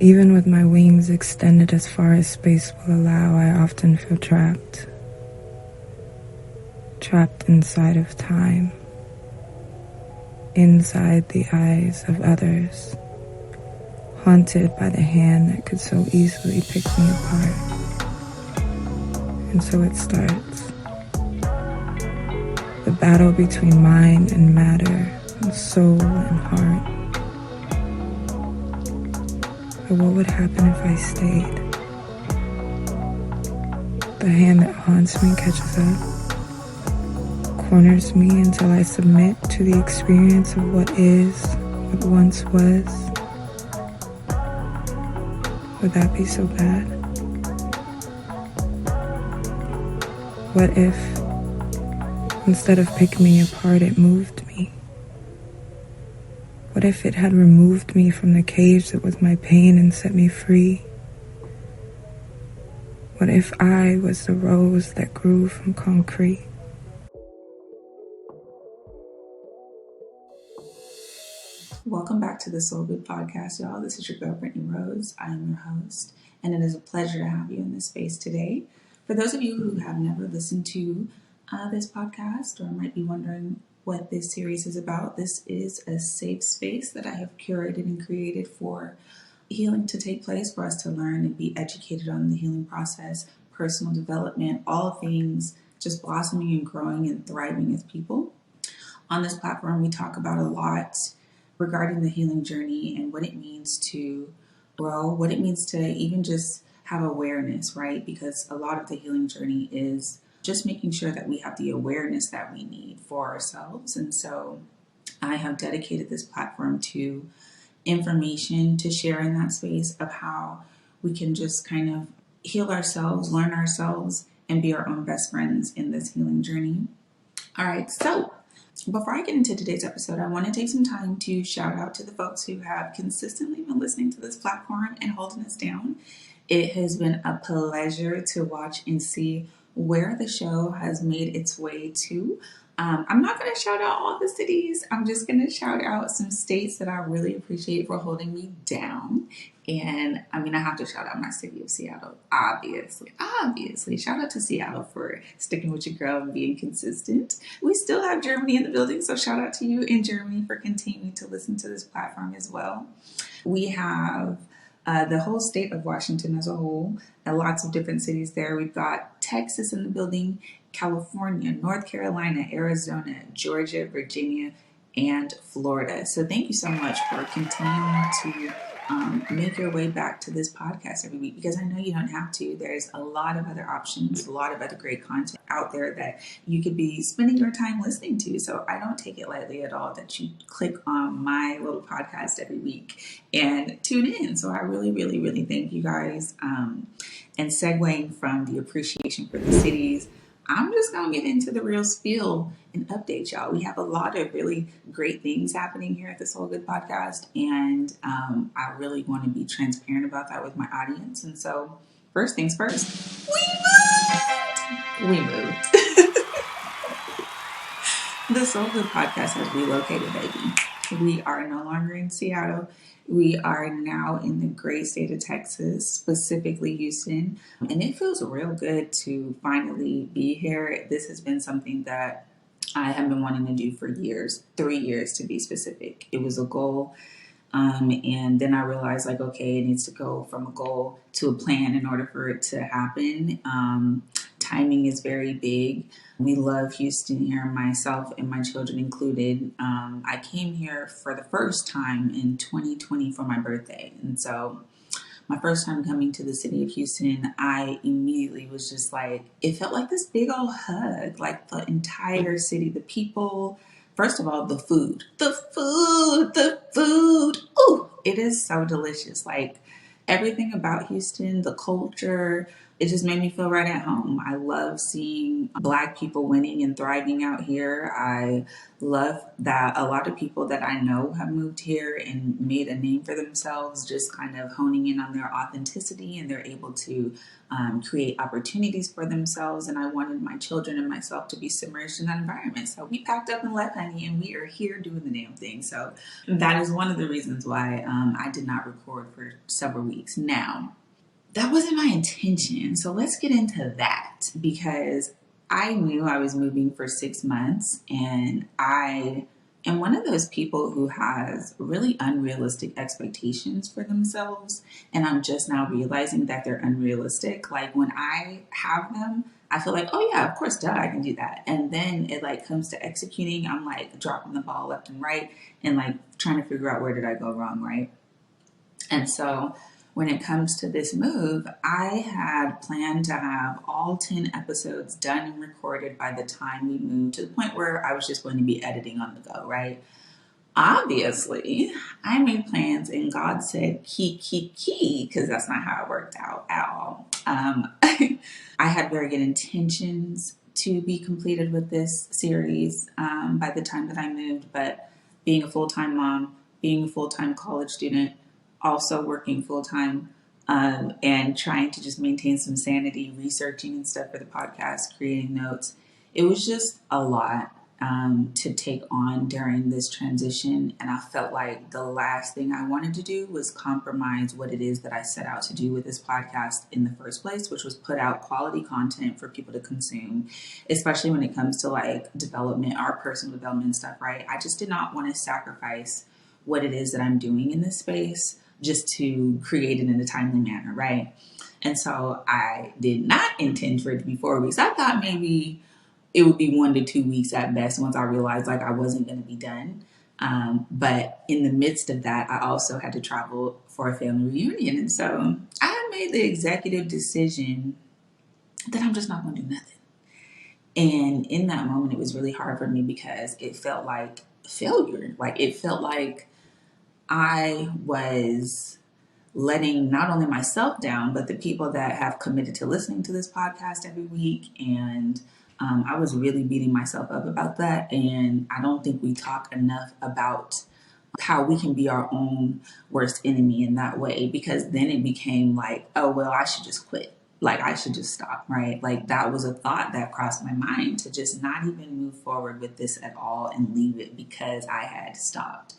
Even with my wings extended as far as space will allow, I often feel trapped. Trapped inside of time. Inside the eyes of others. Haunted by the hand that could so easily pick me apart. And so it starts. The battle between mind and matter, and soul and heart. But what would happen if I stayed? The hand that haunts me catches up, corners me until I submit to the experience of what is, what once was. Would that be so bad? What if, instead of picking me apart, it moved me? What if it had removed me from the cage that was my pain and set me free? What if I was the rose that grew from concrete? Welcome back to the Soul Good Podcast, y'all. This is your girl, Britani Rose. I am your host, and it is a pleasure to have you in this space today. For those of you who have never listened to this podcast or might be wondering what this series is about, this is a safe space that I have curated and created for healing to take place, for us to learn and be educated on the healing process, personal development, all things just blossoming and growing and thriving as people. On this platform, we talk about a lot regarding the healing journey and what it means to grow, what it means to even just have awareness, right? Because a lot of the healing journey is just making sure that we have the awareness that we need for ourselves. And so I have dedicated this platform to information, to share in that space of how we can just kind of heal ourselves, learn ourselves, and be our own best friends in this healing journey. All right, so before I get into today's episode, I want to take some time to shout out to the folks who have consistently been listening to this platform and holding us down. It has been a pleasure to watch and see where the show has made its way to. I'm not going to shout out all the cities. I'm just going to shout out some states that I really appreciate for holding me down. And I mean, I have to shout out my city of Seattle, obviously. Shout out to Seattle for sticking with your girl and being consistent. We still have Germany in the building, so shout out to you in Germany for continuing to listen to this platform as well. We have the whole state of Washington as a whole, and lots of different cities there. We've got Texas in the building, California, North Carolina, Arizona, Georgia, Virginia, and Florida. So thank you so much for continuing to make your way back to this podcast every week, because I know you don't have to. There's a lot of other options, a lot of other great content out there that you could be spending your time listening to. So I don't take it lightly at all that you click on my little podcast every week and tune in. So I really, really, really thank you guys. And segueing from the appreciation for the cities, I'm just going to get into the real spiel and update y'all. We have a lot of really great things happening here at the Soul Good Podcast, and I really want to be transparent about that with my audience. And so, first things first, we moved. The Soul Good Podcast has relocated, baby. We are no longer in Seattle. We are now in the great state of Texas, specifically Houston. And it feels real good to finally be here. This has been something that I have been wanting to do for years, 3 years to be specific. It was a goal. And then I realized, like, okay, it needs to go from a goal to a plan in order for it to happen. Timing is very big. We love Houston here, myself and my children included. I came here for the first time in 2020 for my birthday. And so my first time coming to the city of Houston, I immediately was just like, it felt like this big old hug, like the entire city, the people. First of all, the food. Ooh, it is so delicious. Like everything about Houston, the culture, it just made me feel right at home. I love seeing Black people winning and thriving out here. I love that a lot of people that I know have moved here and made a name for themselves, just kind of honing in on their authenticity, and they're able to create opportunities for themselves. And I wanted my children and myself to be submerged in that environment. So we packed up and left, honey, and we are here doing the damn thing. So that is one of the reasons why I did not record for several weeks. Now, that wasn't my intention. So let's get into that, because I knew I was moving for 6 months, and I am one of those people who has really unrealistic expectations for themselves. And I'm just now realizing that they're unrealistic. Like when I have them, I feel like, oh yeah, of course, duh, I can do that. And then it like comes to executing, I'm like dropping the ball left and right and like trying to figure out where did I go wrong, right? And so when it comes to this move, I had planned to have all 10 episodes done and recorded by the time we moved, to the point where I was just going to be editing on the go, right? Obviously, I made plans and God said, key, because that's not how it worked out at all. I had very good intentions to be completed with this series by the time that I moved, but being a full-time mom, being a full-time college student, also working full-time, and trying to just maintain some sanity, researching and stuff for the podcast, creating notes. It was just a lot to take on during this transition. And I felt like the last thing I wanted to do was compromise what it is that I set out to do with this podcast in the first place, which was put out quality content for people to consume, especially when it comes to like development, our personal development stuff, right? I just did not want to sacrifice what it is that I'm doing in this space just to create it in a timely manner, right? And so I did not intend for it to be 4 weeks. I thought maybe it would be 1 to 2 weeks at best once I realized like I wasn't going to be done. But in the midst of that, I also had to travel for a family reunion. And so I made the executive decision that I'm just not going to do nothing. And in that moment, it was really hard for me because it felt like failure. Like it felt like I was letting not only myself down, but the people that have committed to listening to this podcast every week. And I was really beating myself up about that. And I don't think we talk enough about how we can be our own worst enemy in that way, because then it became like, oh, well, I should just quit. Like I should just stop, right? Like that was a thought that crossed my mind, to just not even move forward with this at all and leave it because I had stopped.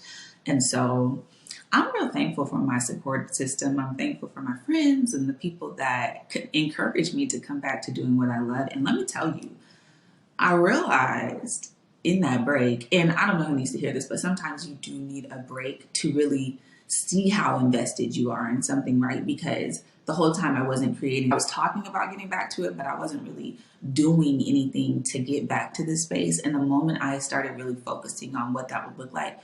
And so I'm real thankful for my support system. I'm thankful for my friends and the people that could encourage me to come back to doing what I love. And let me tell you, I realized in that break, and I don't know who needs to hear this, but sometimes you do need a break to really see how invested you are in something, right? Because the whole time I wasn't creating, I was talking about getting back to it, but I wasn't really doing anything to get back to this space. And the moment I started really focusing on what that would look like,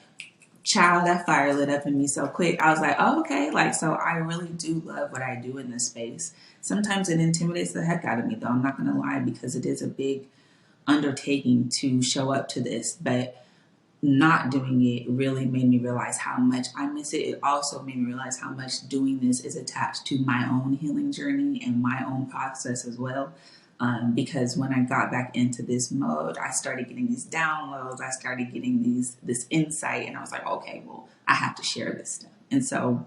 child, that fire lit up in me so quick. I was like, oh, okay. Like, so I really do love what I do in this space. Sometimes it intimidates the heck out of me, though. I'm not going to lie, because it is a big undertaking to show up to this. But not doing it really made me realize how much I miss it. It also made me realize how much doing this is attached to my own healing journey and my own process as well. Because when I got back into this mode, I started getting these downloads. I started getting this insight, and I was like, okay, well, I have to share this stuff. And so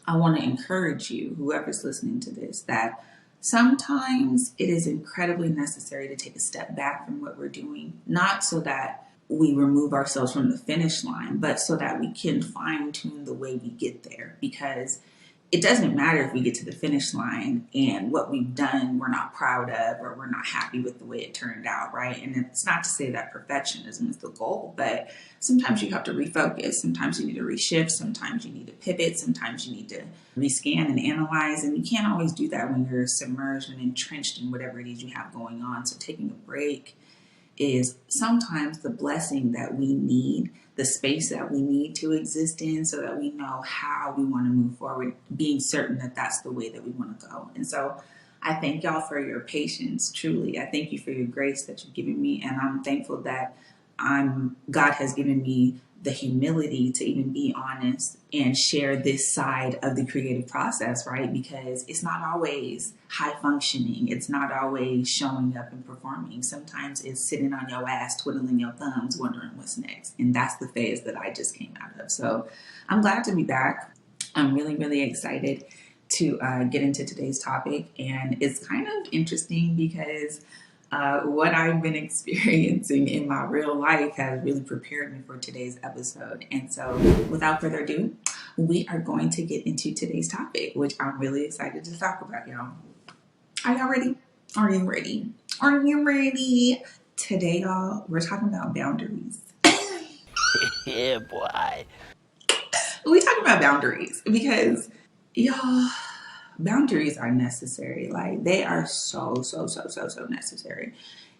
I want to encourage you, whoever's listening to this, that sometimes it is incredibly necessary to take a step back from what we're doing, not so that we remove ourselves from the finish line, but so that we can fine tune the way we get there. Because it doesn't matter if we get to the finish line and what we've done we're not proud of, or we're not happy with the way it turned out, right? And it's not to say that perfectionism is the goal, but sometimes you have to refocus. Sometimes you need to reshift. Sometimes you need to pivot. Sometimes you need to rescan and analyze. And you can't always do that when you're submerged and entrenched in whatever it is you have going on. So taking a break is sometimes the blessing that we need, the space that we need to exist in, so that we know how we want to move forward, being certain that that's the way that we want to go. And so I thank y'all for your patience, truly. I thank you for your grace that you've given me. And I'm thankful that God has given me the humility to even be honest and share this side of the creative process, right? Because it's not always high functioning. It's not always showing up and performing. Sometimes it's sitting on your ass, twiddling your thumbs, wondering what's next. And that's the phase that I just came out of. So I'm glad to be back. I'm really, really excited to get into today's topic. And it's kind of interesting because what I've been experiencing in my real life has really prepared me for today's episode. And so without further ado, we are going to get into today's topic, which I'm really excited to talk about, y'all. Are y'all ready? Are you ready? Are you ready? Today, y'all, we're talking about boundaries. Yeah, boy. We talking about boundaries because, y'all, boundaries are necessary. Like, they are so necessary.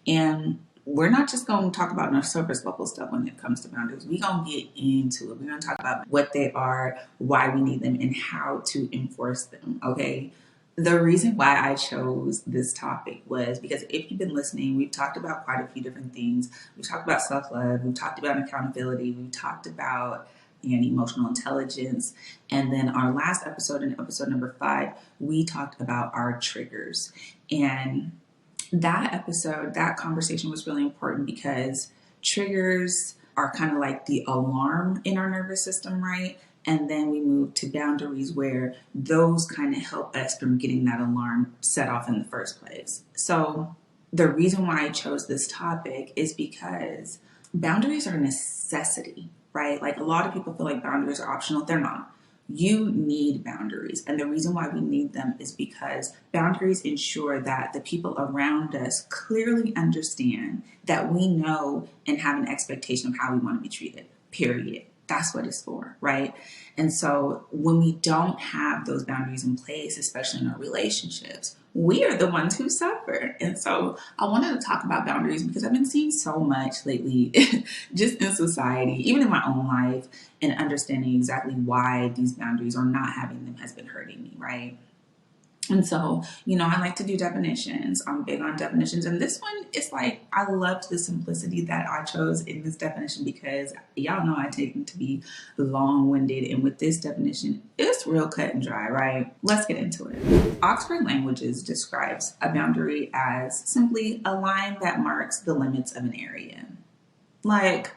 And we're not just going to talk about no surface level stuff when it comes to boundaries. We're going to get into it. We're going to talk about what they are, why we need them, and how to enforce them, okay? The reason why I chose this topic was because if you've been listening, we've talked about quite a few different things. We've talked about self-love. We've talked about accountability. We've talked about emotional intelligence. And then our last episode, in episode number 5, we talked about our triggers. And that episode, that conversation was really important because triggers are kind of like the alarm in our nervous system, right? And then we move to boundaries where those kind of help us from getting that alarm set off in the first place. So the reason why I chose this topic is because boundaries are a necessity, right? Like, a lot of people feel like boundaries are optional. They're not. You need boundaries. And the reason why we need them is because boundaries ensure that the people around us clearly understand that we know and have an expectation of how we want to be treated, period. That's what it's for, right? And so when we don't have those boundaries in place, especially in our relationships, we are the ones who suffer. And so I wanted to talk about boundaries because I've been seeing so much lately, just in society, even in my own life, and understanding exactly why these boundaries or not having them has been hurting me, right? And so, I like to do definitions. I'm big on definitions. And this one is like, I loved the simplicity that I chose in this definition because y'all know I tend to be long-winded. And with this definition, it's real cut and dry, right? Let's get into it. Oxford Languages describes a boundary as simply a line that marks the limits of an area. Like,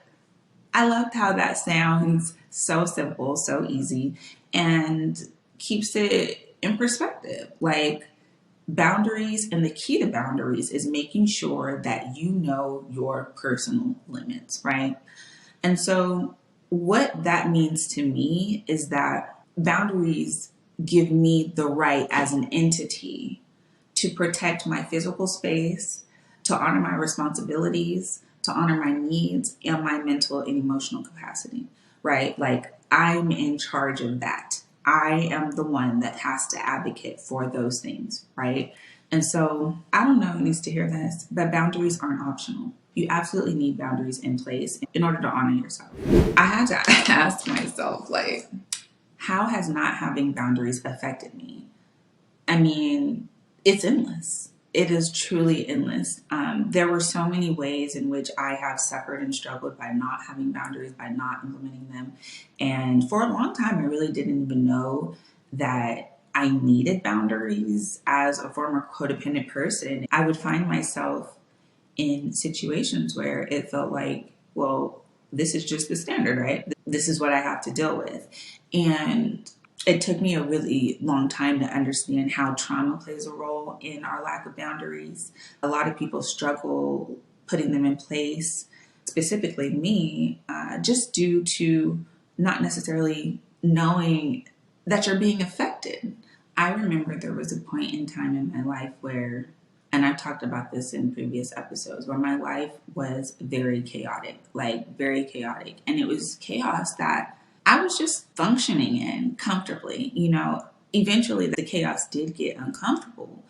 I loved how that sounds so simple, so easy, and keeps it in perspective. Like, boundaries, and the key to boundaries is making sure that you know your personal limits, right? And so what that means to me is that boundaries give me the right as an entity to protect my physical space, to honor my responsibilities, to honor my needs and my mental and emotional capacity, right? Like, I'm in charge of that. I am the one that has to advocate for those things, right? And so I don't know who needs to hear this, but boundaries aren't optional. You absolutely need boundaries in place in order to honor yourself. I had to ask myself, like, how has not having boundaries affected me? I mean, it's endless. It is truly endless. There were so many ways in which I have suffered and struggled by not having boundaries, by not implementing them. And for a long time, I really didn't even know that I needed boundaries. As a former codependent person, I would find myself in situations where it felt like, well, this is just the standard, right? This is what I have to deal with. And it took me a really long time to understand how trauma plays a role in our lack of boundaries. A lot of people struggle putting them in place, specifically me, just due to not necessarily knowing that you're being affected. I remember there was a point in time in my life where, and I've talked about this in previous episodes, where my life was very chaotic, like very chaotic. And it was chaos that I was just functioning in comfortably. Eventually the chaos did get uncomfortable,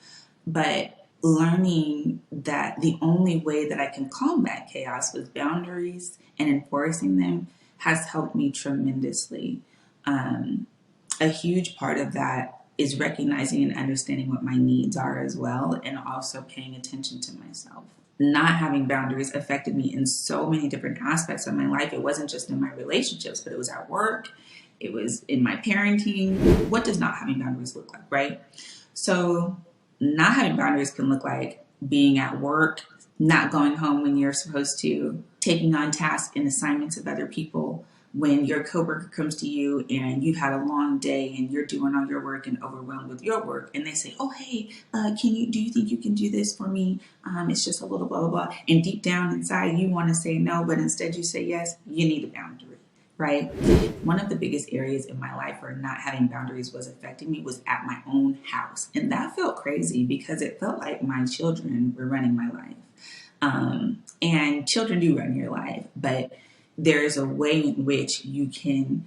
but learning that the only way that I can combat chaos with boundaries and enforcing them has helped me tremendously. A huge part of that is recognizing and understanding what my needs are as well, and also paying attention to myself. Not having boundaries affected me in so many different aspects of my life. It wasn't just in my relationships, but it was at work. It was in my parenting. What does not having boundaries look like, right? So not having boundaries can look like being at work, not going home when you're supposed to, taking on tasks and assignments of other people. When your coworker comes to you and you've had a long day and you're doing all your work and overwhelmed with your work, and they say, "Oh, hey, do you think you can do this for me? It's just a little blah, blah, blah." And deep down inside, you want to say no, but instead you say yes. You need a boundary, right? One of the biggest areas in my life where not having boundaries was affecting me was at my own house. And that felt crazy because it felt like my children were running my life. And children do run your life, but there's a way in which you can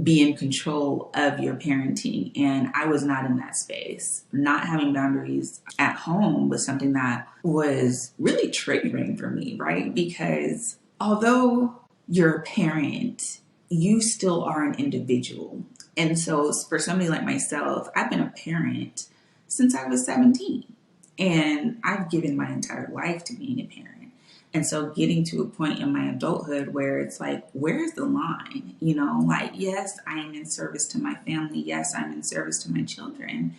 be in control of your parenting. And I was not in that space. Not having boundaries at home was something that was really triggering for me, right? Because although you're a parent, you still are an individual. And so for somebody like myself, I've been a parent since I was 17. And I've given my entire life to being a parent. And so getting to a point in my adulthood where it's like, where's the line? You know, like, yes, I am in service to my family. Yes, I'm in service to my children.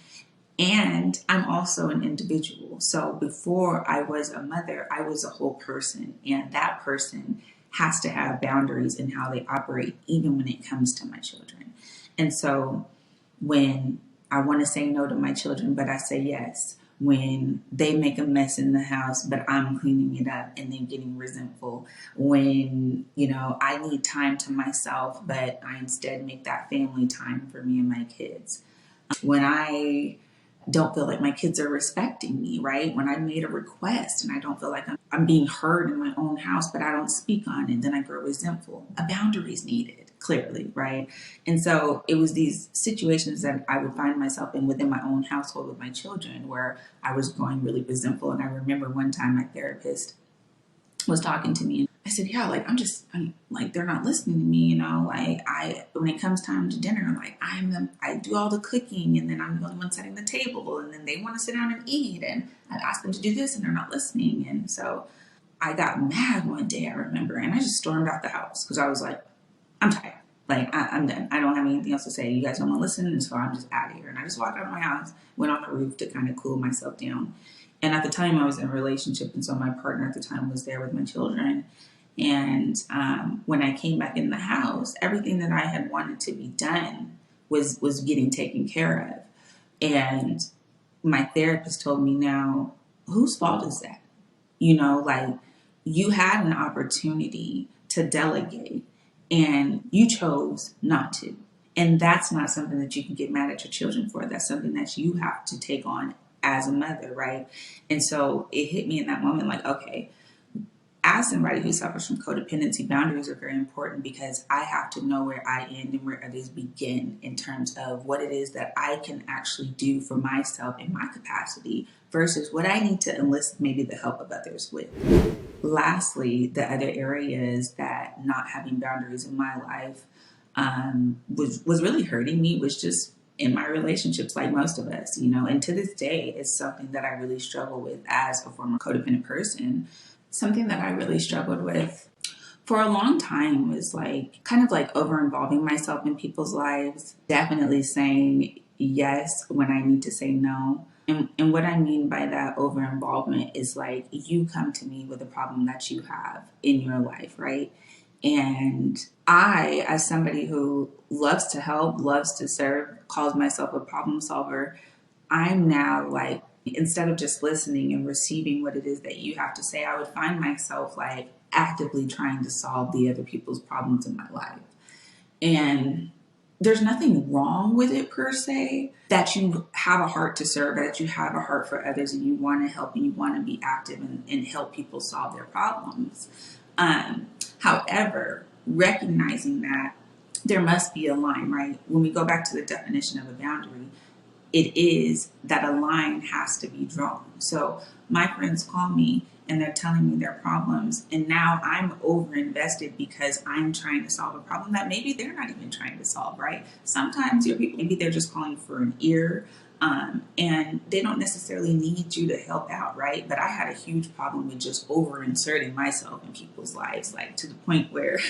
And I'm also an individual. So before I was a mother, I was a whole person. And that person has to have boundaries in how they operate, even when it comes to my children. And so when I want to say no to my children, but I say yes, when they make a mess in the house, but I'm cleaning it up and then getting resentful, when, you know, I need time to myself, but I instead make that family time for me and my kids. When I don't feel like my kids are respecting me, right? When I made a request and I don't feel like I'm being heard in my own house, but I don't speak on it, then I grow resentful. A boundary is needed, clearly, right? And so it was these situations that I would find myself in within my own household with my children where I was growing really resentful. And I remember one time my therapist was talking to me. I said, yeah, like, I'm like, they're not listening to me, you know, like when it comes time to dinner, like I do all the cooking and then I'm the only one setting the table and then they want to sit down and eat and I ask them to do this and they're not listening. And so I got mad one day, I remember, and I just stormed out the house because I was like, I'm tired. Like, I'm done. I don't have anything else to say. You guys don't want to listen. And so I'm just out of here. And I just walked out of my house, went on the roof to kind of cool myself down. And at the time I was in a relationship. And so my partner at the time was there with my children. And when I came back in the house, everything that I had wanted to be done was getting taken care of. And my therapist told me, now, whose fault is that? You know, like, you had an opportunity to delegate and you chose not to. And that's not something that you can get mad at your children for. That's something that you have to take on as a mother, right? And so it hit me in that moment like, okay, as somebody who suffers from codependency, boundaries are very important because I have to know where I end and where others begin in terms of what it is that I can actually do for myself in my capacity versus what I need to enlist maybe the help of others with. Lastly, the other areas that not having boundaries in my life was really hurting me was just in my relationships, like most of us, you know, and to this day, it's something that I really struggle with as a former codependent person. Something that I really struggled with for a long time was like kind of like over involving myself in people's lives, definitely saying yes when I need to say no. And what I mean by that over involvement is like you come to me with a problem that you have in your life, right? And I, as somebody who loves to help, loves to serve, calls myself a problem solver, I'm now like, instead of just listening and receiving what it is that you have to say, I would find myself like actively trying to solve the other people's problems in my life. And there's nothing wrong with it per se, that you have a heart to serve, that you have a heart for others and you want to help and you want to be active and help people solve their problems. However, recognizing that there must be a line, right? When we go back to the definition of a boundary, it is that a line has to be drawn. So my friends call me and they're telling me their problems. And now I'm over invested because I'm trying to solve a problem that maybe they're not even trying to solve, right? Sometimes your people, maybe they're just calling for an ear, and they don't necessarily need you to help out, right? But I had a huge problem with just over inserting myself in people's lives, like to the point where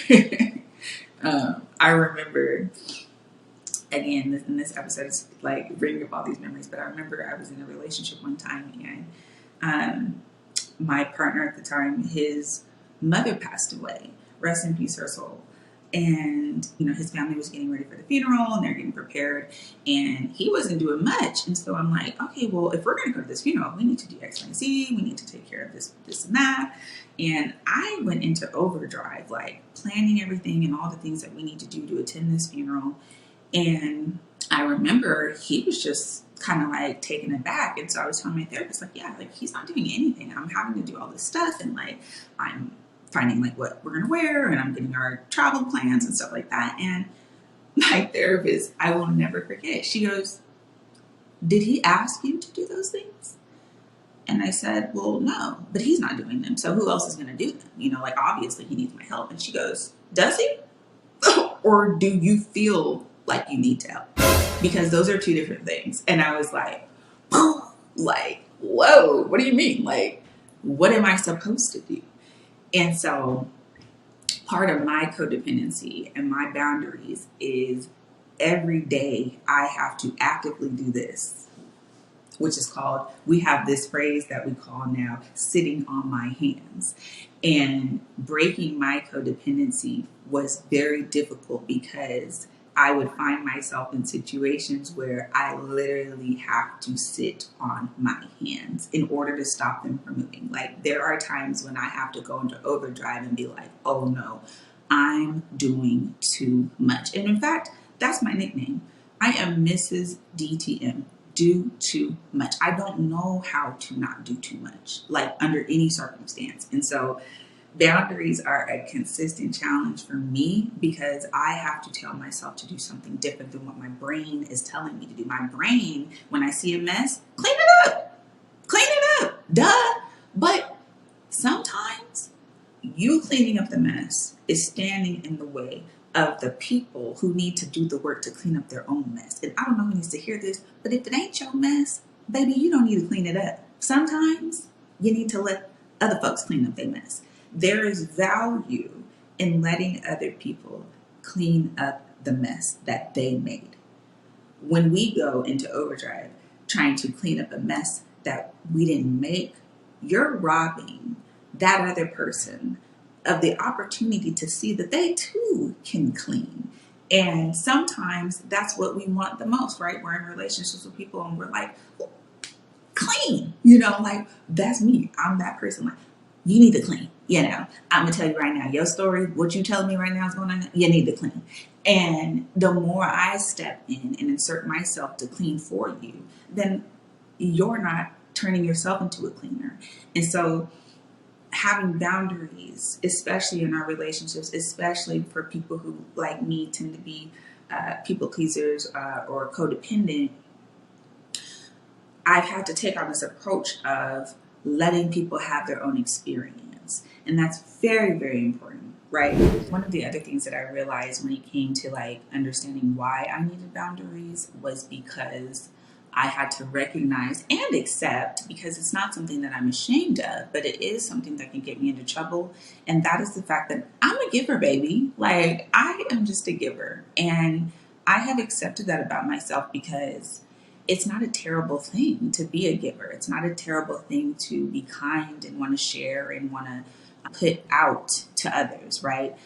I remember, again, this episode is like bringing up all these memories, but I remember I was in a relationship one time, and my partner at the time, his mother passed away. Rest in peace, her soul. And, his family was getting ready for the funeral and they're getting prepared, and he wasn't doing much. And so I'm like, okay, well, if we're going to go to this funeral, we need to do X, Y, and Z. We need to take care of this, and that. And I went into overdrive, like planning everything and all the things that we need to do to attend this funeral. And I remember he was just kind of like taken aback. And so I was telling my therapist, like, yeah, like he's not doing anything. I'm having to do all this stuff. And like, I'm finding like what we're going to wear, and I'm getting our travel plans and stuff like that. And my therapist, I will never forget, she goes, did he ask you to do those things? And I said, well, no, but he's not doing them. So who else is going to do them? Like obviously he needs my help. And she goes, does he? Or do you feel like you need to help? Because those are two different things. And I was like, whoa, what do you mean? Like, what am I supposed to do? And so part of my codependency and my boundaries is every day I have to actively do this, which is called, we have this phrase that we call now sitting on my hands. And breaking my codependency was very difficult because I would find myself in situations where I literally have to sit on my hands in order to stop them from moving. Like there are times when I have to go into overdrive and be like, oh no, I'm doing too much. And in fact, that's my nickname. I am Mrs. DTM. Do too much. I don't know how to not do too much, like under any circumstance. And so boundaries are a consistent challenge for me because I have to tell myself to do something different than what my brain is telling me to do. My brain, when I see a mess, clean it up, duh. But sometimes you cleaning up the mess is standing in the way of the people who need to do the work to clean up their own mess. And I don't know who needs to hear this, but if it ain't your mess, baby, you don't need to clean it up. Sometimes you need to let other folks clean up their mess. There is value in letting other people clean up the mess that they made. When we go into overdrive trying to clean up a mess that we didn't make, you're robbing that other person of the opportunity to see that they too can clean. And sometimes that's what we want the most, right? We're in relationships with people and we're like, well, clean, like that's me. I'm that person. Like, you need to clean, I'm gonna tell you right now, your story, what you telling me right now is going on, you need to clean. And the more I step in and insert myself to clean for you, then you're not turning yourself into a cleaner. And so having boundaries, especially in our relationships, especially for people who, like me, tend to be people pleasers or codependent, I've had to take on this approach of letting people have their own experience. And that's very, very important, right? One of the other things that I realized when it came to like understanding why I needed boundaries was because I had to recognize and accept, because it's not something that I'm ashamed of, but it is something that can get me into trouble. And that is the fact that I'm a giver, baby. Like, I am just a giver. And I have accepted that about myself because it's not a terrible thing to be a giver. It's not a terrible thing to be kind and want to share and want to put out to others, right?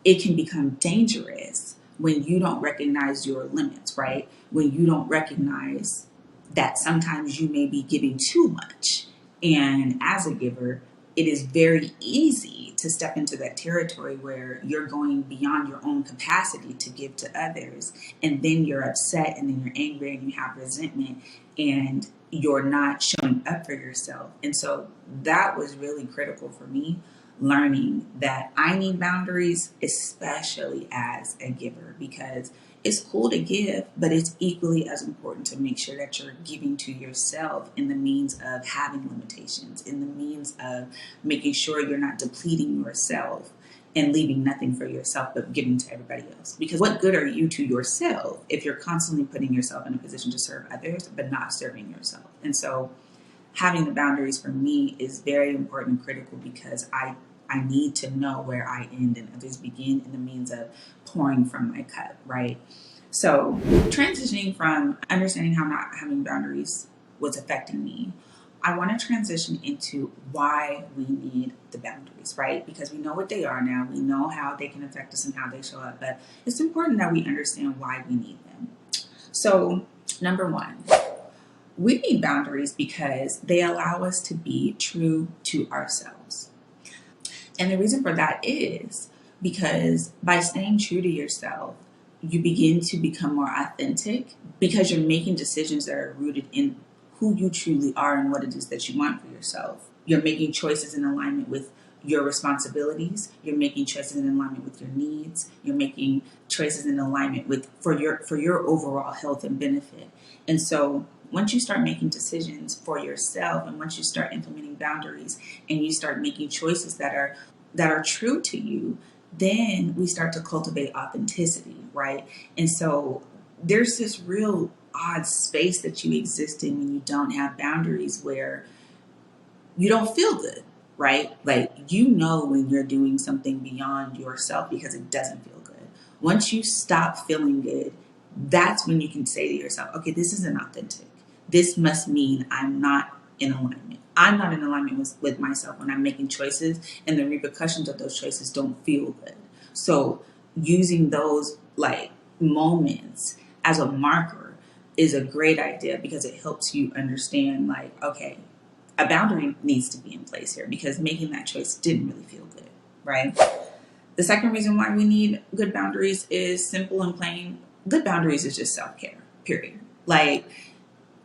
It can become dangerous when you don't recognize your limits, right? When you don't recognize that sometimes you may be giving too much. And as a giver, it is very easy to step into that territory where you're going beyond your own capacity to give to others. And then you're upset and then you're angry and you have resentment and you're not showing up for yourself. And so that was really critical for me, learning that I need boundaries, especially as a giver, because it's cool to give, but it's equally as important to make sure that you're giving to yourself in the means of having limitations, in the means of making sure you're not depleting yourself and leaving nothing for yourself but giving to everybody else. Because what good are you to yourself if you're constantly putting yourself in a position to serve others but not serving yourself? And so having the boundaries for me is very important and critical, because I need to know where I end and others begin in the means of pouring from my cup, right? So transitioning from understanding how not having boundaries was affecting me, I want to transition into why we need the boundaries, right? Because we know what they are now. We know how they can affect us and how they show up, but it's important that we understand why we need them. So number one, we need boundaries because they allow us to be true to ourselves. And the reason for that is because by staying true to yourself, you begin to become more authentic, because you're making decisions that are rooted in who you truly are and what it is that you want for yourself. You're making choices in alignment with your responsibilities. You're making choices in alignment with your needs. You're making choices in alignment with for your overall health and benefit. And so once you start making decisions for yourself, and once you start implementing boundaries, and you start making choices that are true to you, then we start to cultivate authenticity, right? And so there's this real odd space that you exist in when you don't have boundaries, where you don't feel good, right? Like, you know when you're doing something beyond yourself because it doesn't feel good. Once you stop feeling good, that's when you can say to yourself, okay, this isn't authentic. This must mean I'm not in alignment. I'm not in alignment with myself when I'm making choices, and the repercussions of those choices don't feel good. So using those like moments as a marker is a great idea, because it helps you understand, like, okay, a boundary needs to be in place here, because making that choice didn't really feel good, right? The second reason why we need good boundaries is simple and plain. Good boundaries is just self-care, period. Like,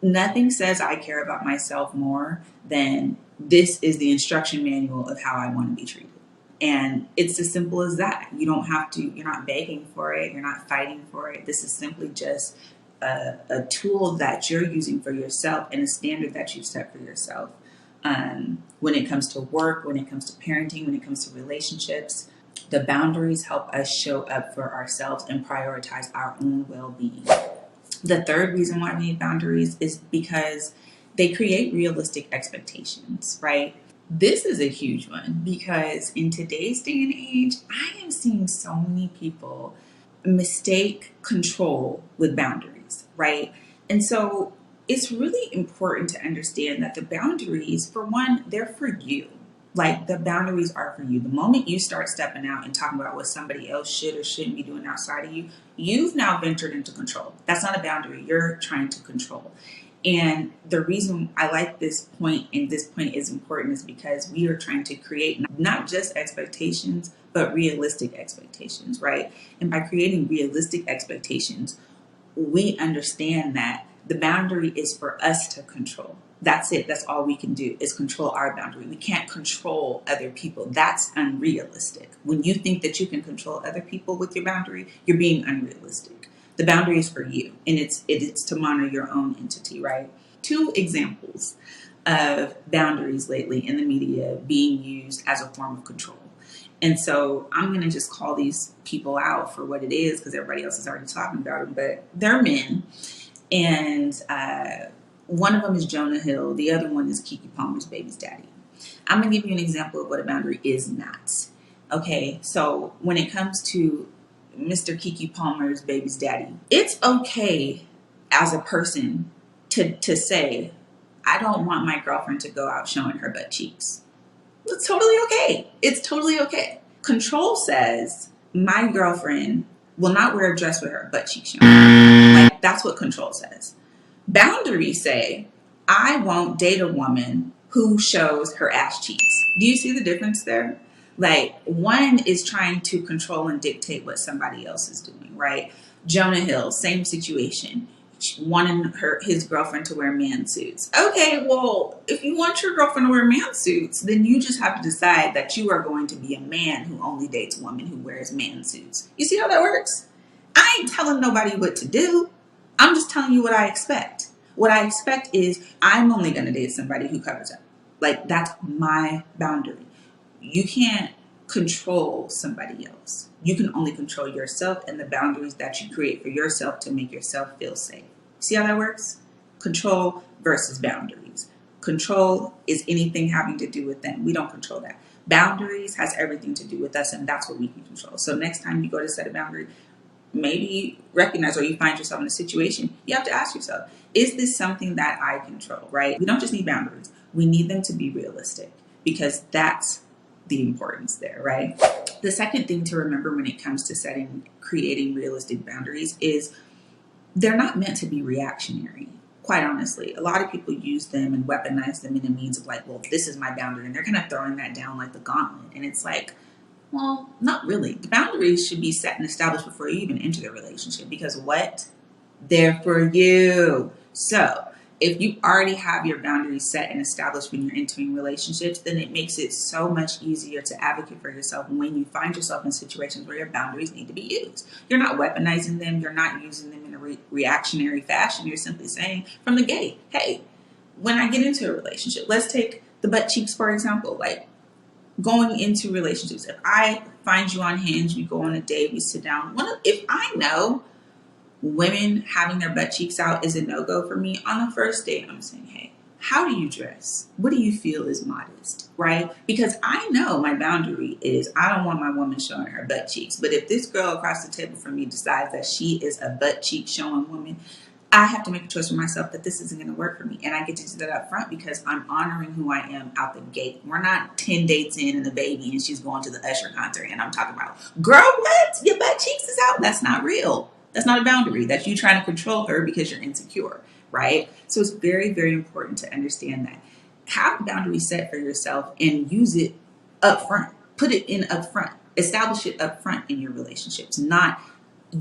nothing says I care about myself more than this is the instruction manual of how I want to be treated. And it's as simple as that. You don't have to, you're not begging for it. You're not fighting for it. This is simply just a tool that you're using for yourself, and a standard that you've set for yourself. When it comes to work, when it comes to parenting, when it comes to relationships, the boundaries help us show up for ourselves and prioritize our own well-being. The third reason why we need boundaries is because they create realistic expectations, right? This is a huge one, because in today's day and age, I am seeing so many people mistake control with boundaries, right? And so it's really important to understand that the boundaries, for one, they're for you. Like, the boundaries are for you. The moment you start stepping out and talking about what somebody else should or shouldn't be doing outside of you, you've now ventured into control. That's not a boundary. You're trying to control. And the reason I like this point, and this point is important, is because we are trying to create not just expectations, but realistic expectations, right? And by creating realistic expectations, we understand that the boundary is for us to control. That's it. That's all we can do, is control our boundary. We can't control other people. That's unrealistic. When you think that you can control other people with your boundary, you're being unrealistic. The boundary is for you, and it's to monitor your own entity, right? 2 examples of boundaries lately in the media being used as a form of control. And so I'm going to just call these people out for what it is, because everybody else is already talking about them, but they're men. And one of them is Jonah Hill. The other one is Keke Palmer's baby's daddy. I'm going to give you an example of what a boundary is not. Okay, so when it comes to Mr. Keke Palmer's baby's daddy, it's okay as a person to say, I don't want my girlfriend to go out showing her butt cheeks. It's totally okay. It's totally okay. Control says, my girlfriend will not wear a dress with her butt cheeks showing. Like, that's what control says. Boundaries say, I won't date a woman who shows her ass cheeks. Do you see the difference there? Like, one is trying to control and dictate what somebody else is doing, right? Jonah Hill, same situation. Wanting his girlfriend to wear man suits. Okay, well, if you want your girlfriend to wear man suits, then you just have to decide that you are going to be a man who only dates women who wears man suits. You see how that works? I ain't telling nobody what to do. I'm just telling you what I expect. What I expect is I'm only going to date somebody who covers up. Like, that's my boundary. You can't control somebody else. You can only control yourself and the boundaries that you create for yourself to make yourself feel safe. See how that works? Control versus boundaries. Control is anything having to do with them. We don't control that. Boundaries has everything to do with us, and that's what we can control. So next time you go to set a boundary, maybe recognize, or you find yourself in a situation, you have to ask yourself, is this something that I control, right? We don't just need boundaries. We need them to be realistic, because that's the importance there, right? The second thing to remember when it comes to creating realistic boundaries is they're not meant to be reactionary. Quite honestly, a lot of people use them and weaponize them in a means of like, well, this is my boundary. And they're kind of throwing that down like the gauntlet. And it's like, well, not really. The boundaries should be set and established before you even enter the relationship, because what? They're for you. So if you already have your boundaries set and established when you're entering relationships, then it makes it so much easier to advocate for yourself when you find yourself in situations where your boundaries need to be used. You're not weaponizing them. You're not using them in a reactionary fashion. You're simply saying from the gate, hey, when I get into a relationship, let's take the butt cheeks, for example. Like, going into relationships, if I find you on Hinge, we go on a date, we sit down. If I know women having their butt cheeks out is a no-go for me on the first date, I'm saying, hey, how do you dress? What do you feel is modest, right? Because I know my boundary is I don't want my woman showing her butt cheeks. But if this girl across the table from me decides that she is a butt cheek showing woman, I have to make a choice for myself that this isn't going to work for me. And I get to do that up front because I'm honoring who I am out the gate. We're not 10 dates in and a baby and she's going to the Usher concert and I'm talking about, girl, what? Your butt cheeks is out? That's not real. That's not a boundary. That's you trying to control her because you're insecure, right? So it's very, very important to understand that. Have boundaries set for yourself and use it up front. Put it in up front. Establish it up front in your relationships, not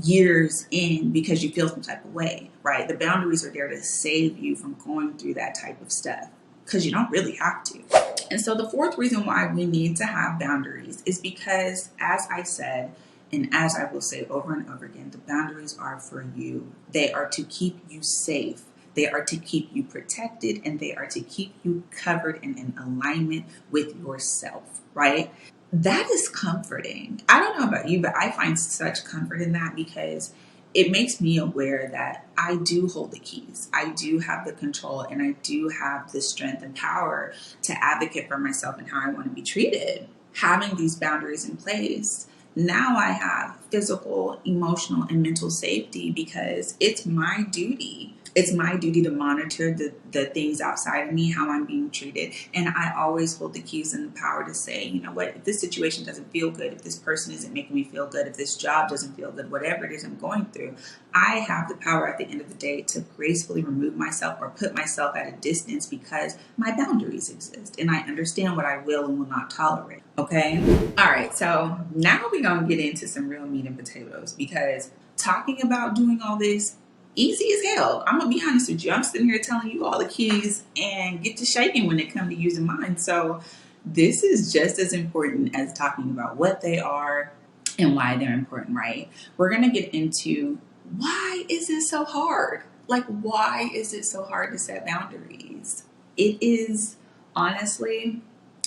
years in because you feel some type of way, right? The boundaries are there to save you from going through that type of stuff because you don't really have to. And so the fourth reason why we need to have boundaries is because, as I said, and as I will say over and over again, the boundaries are for you. They are to keep you safe. They are to keep you protected, and they are to keep you covered and in alignment with yourself, right? That is comforting. I don't know about you, but I find such comfort in that because it makes me aware that I do hold the keys. I do have the control and I do have the strength and power to advocate for myself and how I want to be treated. Having these boundaries in place, now I have physical, emotional, and mental safety because it's my duty. It's my duty to monitor the things outside of me, how I'm being treated. And I always hold the keys and the power to say, you know what, if this situation doesn't feel good, if this person isn't making me feel good, if this job doesn't feel good, whatever it is I'm going through, I have the power at the end of the day to gracefully remove myself or put myself at a distance because my boundaries exist and I understand what I will and will not tolerate. Okay? All right, so now we're going to get into some real meat and potatoes because talking about doing all this, easy as hell. I'm gonna be honest with you. I'm sitting here telling you all the keys and get to shaking when it comes to using mine. So this is just as important as talking about what they are and why they're important, right? We're gonna get into why is it so hard? Like, why is it so hard to set boundaries? It is honestly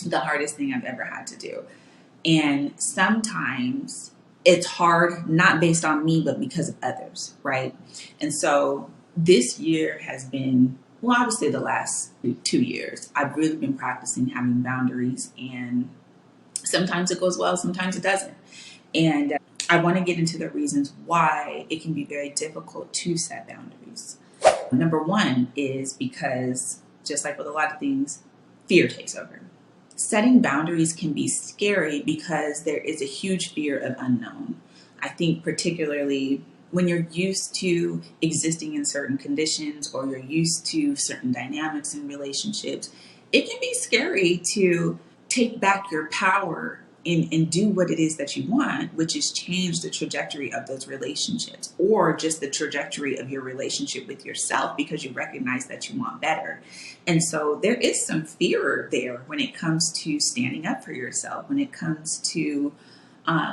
the hardest thing I've ever had to do. And sometimes it's hard, not based on me, but because of others, right? And so this year has been, well, I would say the last 2 years, I've really been practicing having boundaries. And sometimes it goes well, sometimes it doesn't. And I want to get into the reasons why it can be very difficult to set boundaries. Number one is because, just like with a lot of things, fear takes over. Setting boundaries can be scary because there is a huge fear of unknown. I think particularly when you're used to existing in certain conditions or you're used to certain dynamics in relationships, it can be scary to take back your power and do what it is that you want, which is change the trajectory of those relationships or just the trajectory of your relationship with yourself because you recognize that you want better. And so there is some fear there when it comes to standing up for yourself, when it comes to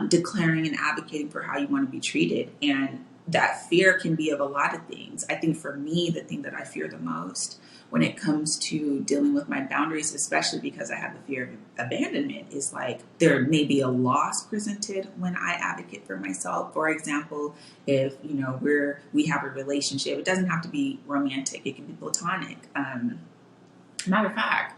declaring and advocating for how you want to be treated. And that fear can be of a lot of things. I think for me, the thing that I fear the most when it comes to dealing with my boundaries, especially because I have the fear of abandonment, is like there may be a loss presented when I advocate for myself. For example, if we have a relationship, it doesn't have to be romantic; it can be platonic. Matter of fact,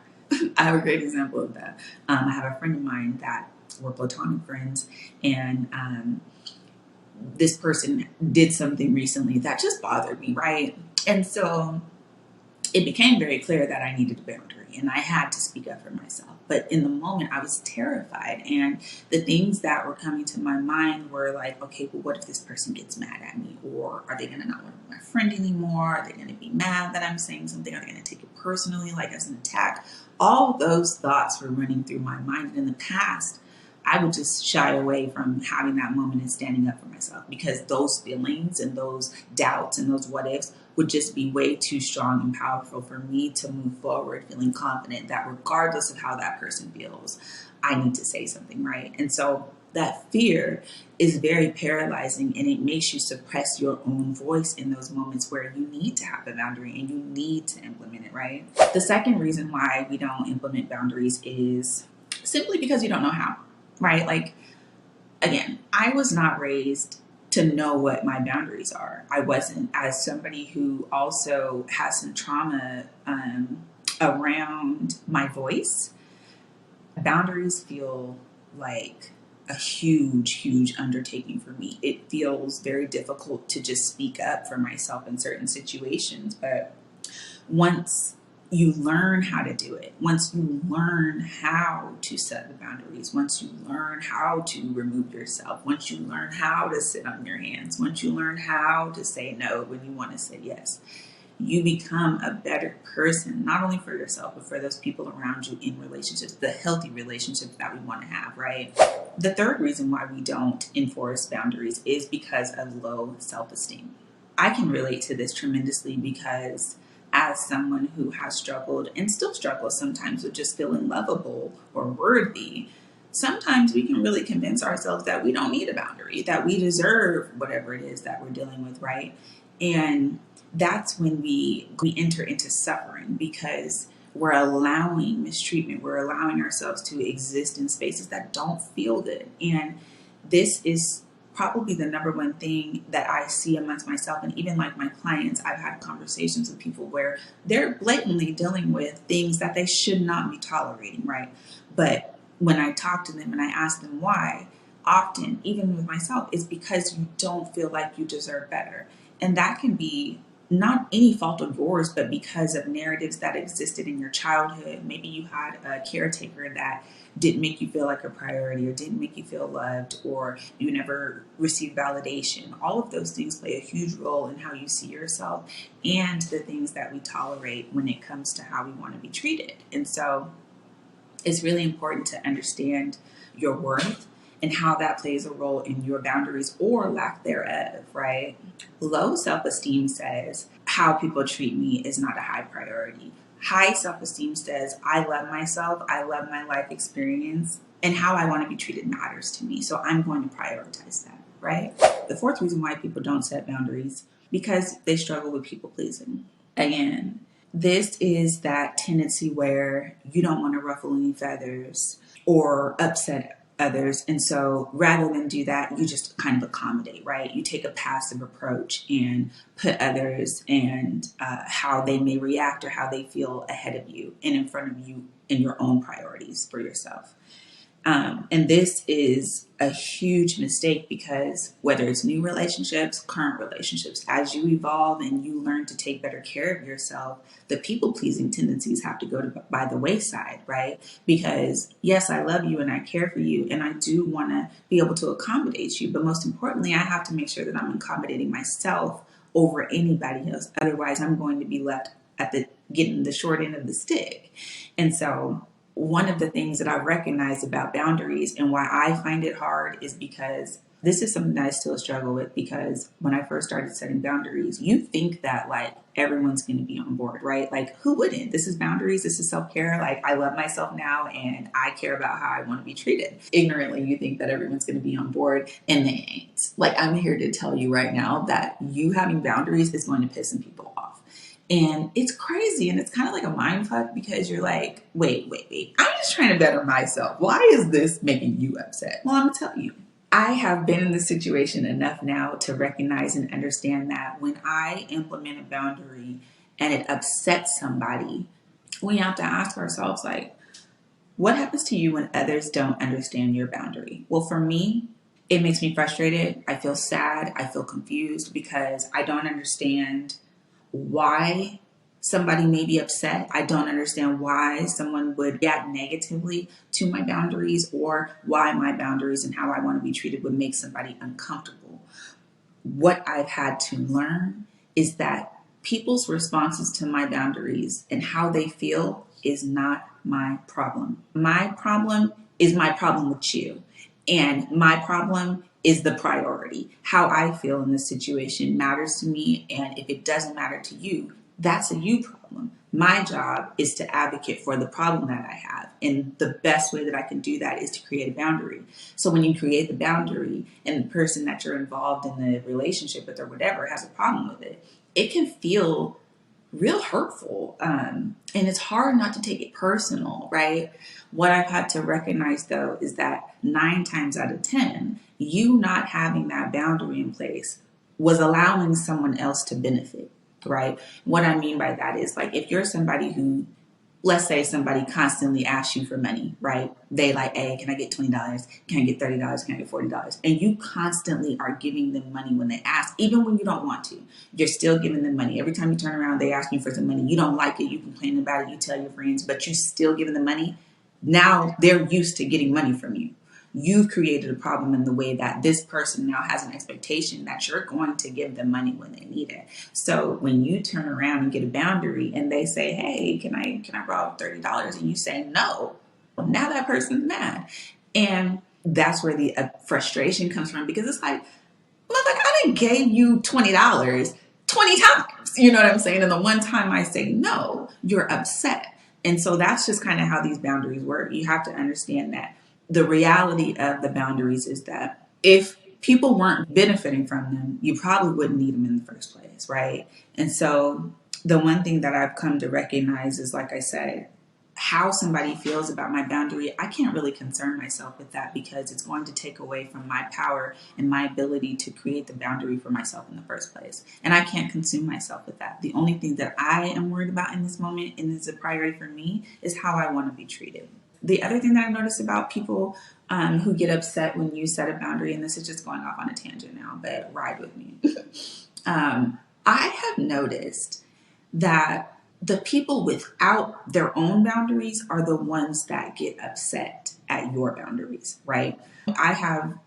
I have a great example of that. I have a friend of mine that we're platonic friends, and this person did something recently that just bothered me, right? And so it became very clear that I needed a boundary and I had to speak up for myself. But in the moment, I was terrified. And the things that were coming to my mind were like, okay, well, what if this person gets mad at me? Or are they going to not want to be my friend anymore? Are they going to be mad that I'm saying something? Are they going to take it personally, like as an attack? All those thoughts were running through my mind. And in the past, I would just shy away from having that moment and standing up for myself because those feelings and those doubts and those what ifs would just be way too strong and powerful for me to move forward feeling confident that regardless of how that person feels, I need to say something, right? And so that fear is very paralyzing and it makes you suppress your own voice in those moments where you need to have a boundary and you need to implement it, right? The second reason why we don't implement boundaries is simply because you don't know how. Right? Like, again, I was not raised to know what my boundaries are. I wasn't, as somebody who also has some trauma around my voice. Boundaries feel like a huge undertaking for me. It feels very difficult to just speak up for myself in certain situations. But once you learn how to do it, once you learn how to set the boundaries, once you learn how to remove yourself, once you learn how to sit on your hands, once you learn how to say no when you want to say yes, you become a better person, not only for yourself, but for those people around you in relationships, the healthy relationships that we want to have, right? The third reason why we don't enforce boundaries is because of low self-esteem. I can relate to this tremendously because as someone who has struggled and still struggles sometimes with just feeling lovable or worthy, sometimes we can really convince ourselves that we don't need a boundary, that we deserve whatever it is that we're dealing with, right? And that's when we enter into suffering because we're allowing mistreatment, we're allowing ourselves to exist in spaces that don't feel good. And this is probably the number one thing that I see amongst myself and even like my clients. I've had conversations with people where they're blatantly dealing with things that they should not be tolerating, right? But when I talk to them and I ask them why, often, even with myself, it's because you don't feel like you deserve better. And that can be not any fault of yours, but because of narratives that existed in your childhood. Maybe you had a caretaker that didn't make you feel like a priority or didn't make you feel loved, or you never received validation. All of those things play a huge role in how you see yourself and the things that we tolerate when it comes to how we want to be treated. And so it's really important to understand your worth and how that plays a role in your boundaries or lack thereof, right? Low self-esteem says how people treat me is not a high priority. High self-esteem says I love myself, I love my life experience, and how I want to be treated matters to me. So I'm going to prioritize that, right? The fourth reason why people don't set boundaries, because they struggle with people pleasing. Again, this is that tendency where you don't want to ruffle any feathers or upset others. And so rather than do that, you just kind of accommodate, right? You take a passive approach and put others and how they may react or how they feel ahead of you and in front of you in your own priorities for yourself. And this is a huge mistake because whether it's new relationships, current relationships, as you evolve and you learn to take better care of yourself, the people-pleasing tendencies have to go by the wayside, right? Because yes, I love you and I care for you and I do want to be able to accommodate you. But most importantly, I have to make sure that I'm accommodating myself over anybody else. Otherwise, I'm going to be left at getting the short end of the stick. And so one of the things that I recognize about boundaries and why I find it hard is because This is something that I still struggle with, because when I first started setting boundaries, you think that like everyone's going to be on board, right? Like, who wouldn't? This is boundaries. This is self-care. Like, I love myself now and I care about how I want to be treated. Ignorantly, you think that everyone's going to be on board, and they ain't. Like, I'm here to tell you right now that you having boundaries is going to piss some people off. And it's crazy, and it's kind of like a mind fuck, because you're like, wait. I'm just trying to better myself. Why is this making you upset? Well, I'm going to tell you. I have been in this situation enough now to recognize and understand that when I implement a boundary and it upsets somebody, we have to ask ourselves, like, what happens to you when others don't understand your boundary? Well, for me, it makes me frustrated. I feel sad. I feel confused because I don't understand why somebody may be upset. I don't understand why someone would react negatively to my boundaries, or why my boundaries and how I want to be treated would make somebody uncomfortable. What I've had to learn is that people's responses to my boundaries and how they feel is not my problem. My problem is my problem with you. And my problem is the priority. How I feel in this situation matters to me. And if it doesn't matter to you, that's a you problem. My job is to advocate for the problem that I have. And the best way that I can do that is to create a boundary. So when you create the boundary and the person that you're involved in the relationship with or whatever has a problem with it, it can feel real hurtful. And it's hard not to take it personal, right? What I've had to recognize, though, is that 9 times out of 10, you not having that boundary in place was allowing someone else to benefit, right? What I mean by that is, like, if you're somebody who, let's say somebody constantly asks you for money, right? They like, hey, can I get $20? Can I get $30? Can I get $40? And you constantly are giving them money when they ask, even when you don't want to. You're still giving them money. Every time you turn around, they ask you for some money. You don't like it. You complain about it. You tell your friends, but you still giving them money. Now they're used to getting money from you. You've created a problem in the way that this person now has an expectation that you're going to give them money when they need it. So when you turn around and get a boundary and they say, hey, can I borrow $30? And you say no, now that person's mad. And that's where the frustration comes from, because it's like, I didn't gave you $20 20 times. You know what I'm saying? And the one time I say no, you're upset. And so that's just kind of how these boundaries work. You have to understand that the reality of the boundaries is that if people weren't benefiting from them, you probably wouldn't need them in the first place, right? And so the one thing that I've come to recognize is, like I said, how somebody feels about my boundary, I can't really concern myself with that, because it's going to take away from my power and my ability to create the boundary for myself in the first place. And I can't consume myself with that. The only thing that I am worried about in this moment, and is a priority for me, is how I want to be treated. The other thing that I've noticed about people who get upset when you set a boundary, and this is just going off on a tangent now, but ride with me. I have noticed that the people without their own boundaries are the ones that get upset at your boundaries, right? I have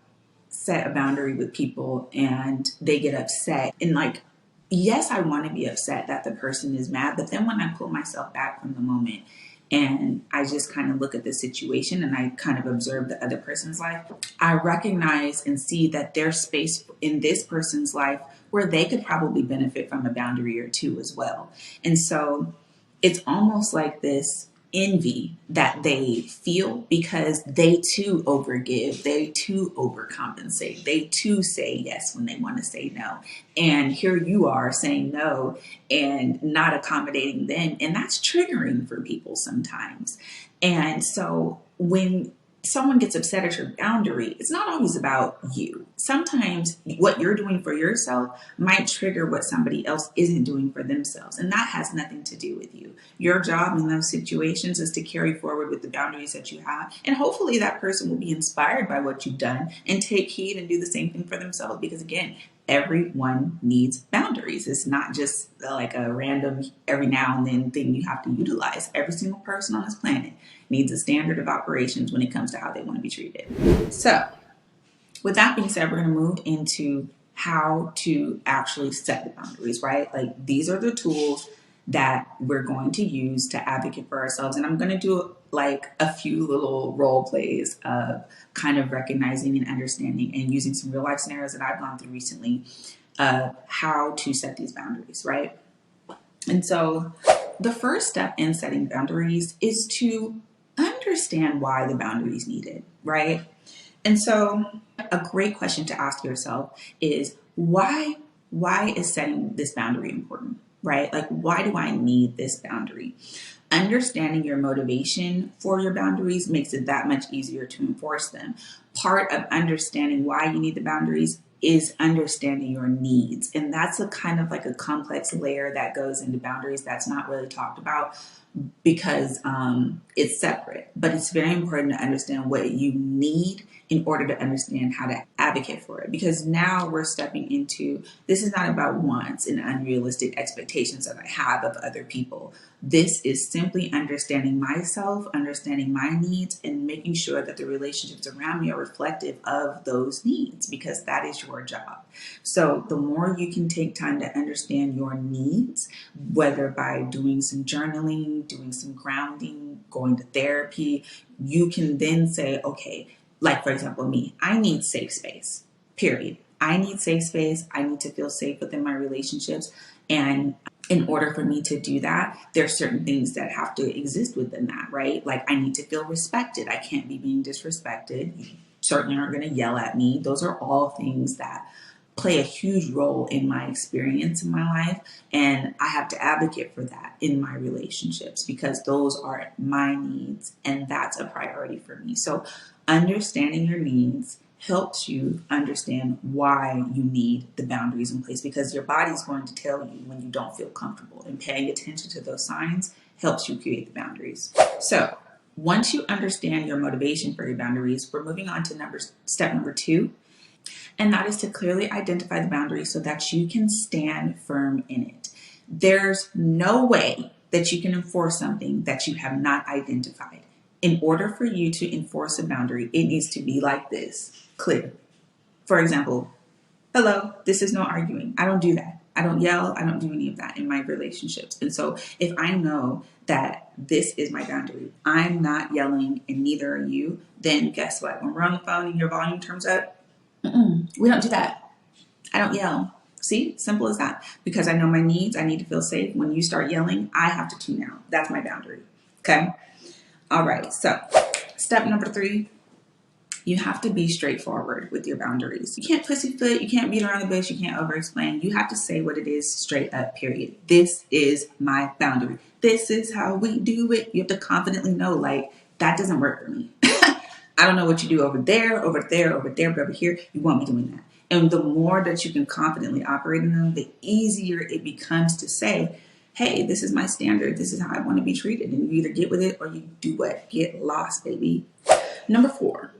set a boundary with people and they get upset. And like, yes, I want to be upset that the person is mad. But then when I pull myself back from the moment and I just kind of look at the situation and I kind of observe the other person's life, I recognize and see that there's space in this person's life where they could probably benefit from a boundary or two as well. And so it's almost like this envy that they feel, because they too overgive, they too overcompensate, they too say yes when they want to say no. And here you are saying no and not accommodating them. And that's triggering for people sometimes. And so when someone gets upset at your boundary, it's not always about you. Sometimes what you're doing for yourself might trigger what somebody else isn't doing for themselves. And that has nothing to do with you. Your job in those situations is to carry forward with the boundaries that you have. And hopefully that person will be inspired by what you've done and take heed and do the same thing for themselves. Because again, everyone needs boundaries. It's not just like a random every now and then thing you have to utilize. Every single person on this planet needs a standard of operations when it comes to how they want to be treated. So with that being said, we're going to move into how to actually set the boundaries, right? Like, these are the tools that we're going to use to advocate for ourselves. And I'm going to do like a few little role plays of kind of recognizing and understanding and using some real life scenarios that I've gone through recently of how to set these boundaries, right? And so the first step in setting boundaries is to understand why the boundary is needed, right? And so a great question to ask yourself is why is setting this boundary important, right? Like, why do I need this boundary? Understanding your motivation for your boundaries makes it that much easier to enforce them. Part of understanding why you need the boundaries is understanding your needs. And that's a kind of like a complex layer that goes into boundaries that's not really talked about because it's separate. But it's very important to understand what you need in order to understand how to advocate for it. Because now we're stepping into, this is not about wants and unrealistic expectations that I have of other people. This is simply understanding myself, understanding my needs, and making sure that the relationships around me are reflective of those needs, because that is your job. So the more you can take time to understand your needs, whether by doing some journaling, doing some grounding, going to therapy, you can then say, okay, like for example, me, I need safe space, period. I need safe space. I need to feel safe within my relationships. And in order for me to do that, there's certain things that have to exist within that, right? Like I need to feel respected. I can't be being disrespected. You certainly aren't going to yell at me. Those are all things that play a huge role in my experience in my life. And I have to advocate for that in my relationships because those are my needs and that's a priority for me. So understanding your needs helps you understand why you need the boundaries in place, because your body's going to tell you when you don't feel comfortable, and paying attention to those signs helps you create the boundaries. So once you understand your motivation for your boundaries, we're moving on to step number 2. And that is to clearly identify the boundaries so that you can stand firm in it. There's no way that you can enforce something that you have not identified. In order for you to enforce a boundary, it needs to be like this, clear. For example, hello, this is no arguing. I don't do that. I don't yell. I don't do any of that in my relationships. And so if I know that this is my boundary, I'm not yelling and neither are you, then guess what? When we're on the phone and your volume turns up, we don't do that. I don't yell. See, simple as that. Because I know my needs. I need to feel safe. When you start yelling, I have to tune out. That's my boundary. Okay. All right. So step number 3, you have to be straightforward with your boundaries. You can't pussyfoot. You can't beat around the bush. You can't over-explain. You have to say what it is straight up, period. This is my boundary. This is how we do it. You have to confidently know, like, that doesn't work for me. I don't know what you do over there, over there, over there, but over here, you want me doing that. And the more that you can confidently operate in them, the easier it becomes to say, hey, this is my standard. This is how I want to be treated. And you either get with it or you do what? Get lost, baby. Number 4,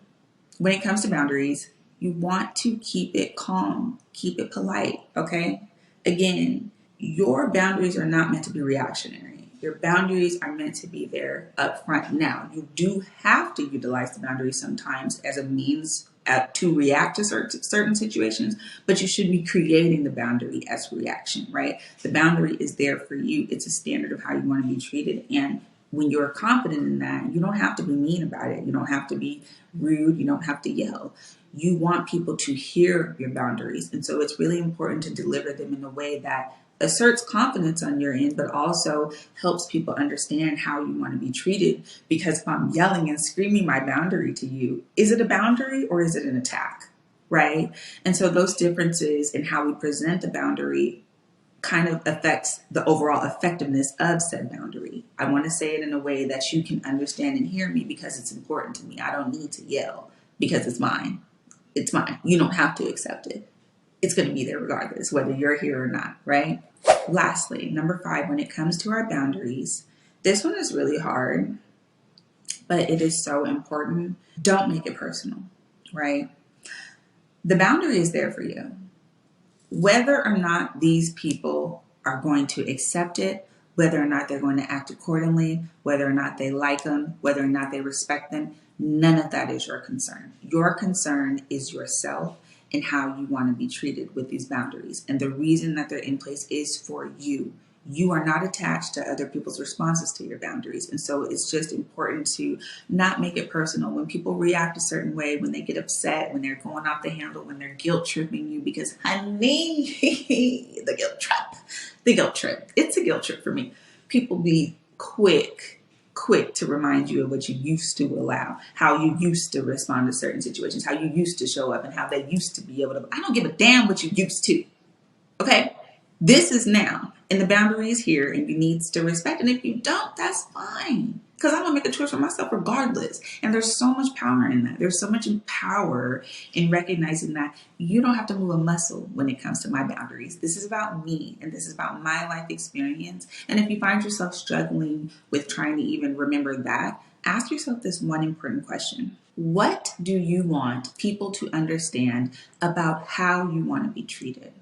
when it comes to boundaries, you want to keep it calm, keep it polite, okay? Again, your boundaries are not meant to be reactionary. Your boundaries are meant to be there up front. Now, you do have to utilize the boundaries sometimes as a means to react to certain situations, but you should be creating the boundary as reaction, right? The boundary is there for you. It's a standard of how you want to be treated. And when you're confident in that, you don't have to be mean about it. You don't have to be rude. You don't have to yell. You want people to hear your boundaries. And so it's really important to deliver them in a way that asserts confidence on your end, but also helps people understand how you want to be treated. Because if I'm yelling and screaming my boundary to you, is it a boundary or is it an attack, right? And so those differences in how we present the boundary kind of affects the overall effectiveness of said boundary. I want to say it in a way that you can understand and hear me because it's important to me. I don't need to yell because it's mine. It's mine. You don't have to accept it. It's going to be there regardless, whether you're here or not, right? Lastly, number 5, when it comes to our boundaries, this one is really hard, but it is so important. Don't make it personal, right? The boundary is there for you. Whether or not these people are going to accept it, whether or not they're going to act accordingly, whether or not they like them, whether or not they respect them, none of that is your concern. Your concern is yourself and how you want to be treated with these boundaries. And the reason that they're in place is for you. You are not attached to other people's responses to your boundaries. And so it's just important to not make it personal. When people react a certain way, when they get upset, when they're going off the handle, when they're guilt tripping you, because honey, the guilt trip, it's a guilt trip for me. People be quick to remind you of what you used to allow, how you used to respond to certain situations, how you used to show up, and how they used to be able to. I don't give a damn what you used to. Okay? This is now, and the boundary is here, and you need to respect. And if you don't, that's fine. Because I'm going to make a choice for myself regardless. And there's so much power in that. There's so much power in recognizing that you don't have to move a muscle when it comes to my boundaries. This is about me, and this is about my life experience. And if you find yourself struggling with trying to even remember that, ask yourself this one important question. What do you want people to understand about how you want to be treated?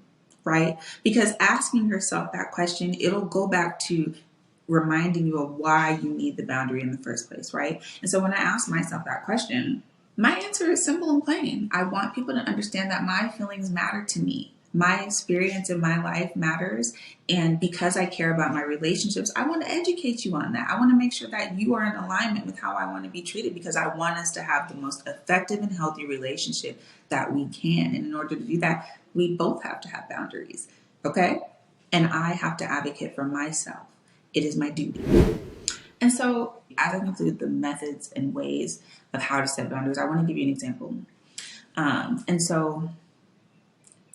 Right? Because asking yourself that question, it'll go back to reminding you of why you need the boundary in the first place, right? And so when I ask myself that question, my answer is simple and plain. I want people to understand that my feelings matter to me. My experience in my life matters. And because I care about my relationships, I want to educate you on that. I want to make sure that you are in alignment with how I want to be treated, because I want us to have the most effective and healthy relationship that we can. And in order to do that, we both have to have boundaries, okay? And I have to advocate for myself. It is my duty. And so as I conclude the methods and ways of how to set boundaries, I want to give you an example. And so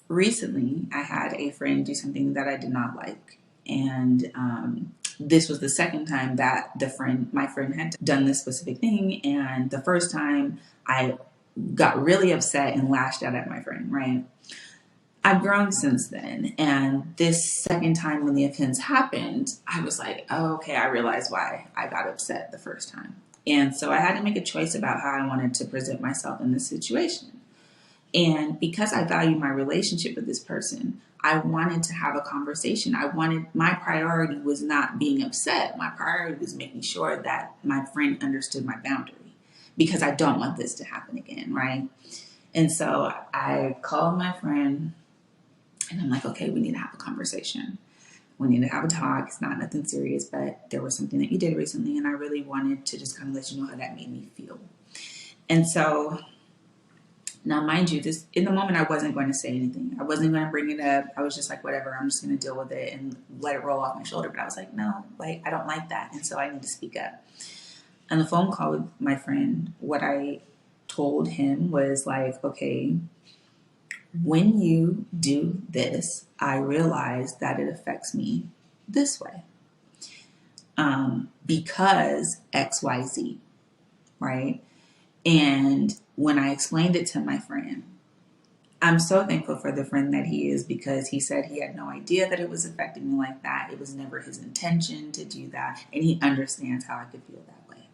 recently I had a friend do something that I did not like. And this was the second time that my friend had done this specific thing. And the first time I got really upset and lashed out at my friend, right? I've grown since then. And this second time when the offense happened, I was like, oh, okay, I realized why I got upset the first time. And so I had to make a choice about how I wanted to present myself in this situation. And because I value my relationship with this person, I wanted to have a conversation. My priority was not being upset. My priority was making sure that my friend understood my boundary, because I don't want this to happen again, right? And so I called my friend and I'm like, okay, we need to have a conversation. We need to have a talk. It's not nothing serious, but there was something that you did recently, and I really wanted to just kind of let you know how that made me feel. And so now, mind you, this in the moment, I wasn't going to say anything. I wasn't going to bring it up. I was just like, whatever, I'm just going to deal with it and let it roll off my shoulder. But I was like, no, like, I don't like that. And so I need to speak up. On the phone call with my friend, what I told him was like, okay, when you do this, I realize that it affects me this way. Because XYZ, right? And when I explained it to my friend, I'm so thankful for the friend that he is, because he said he had no idea that it was affecting me like that. It was never his intention to do that. And he understands how I could feel that way.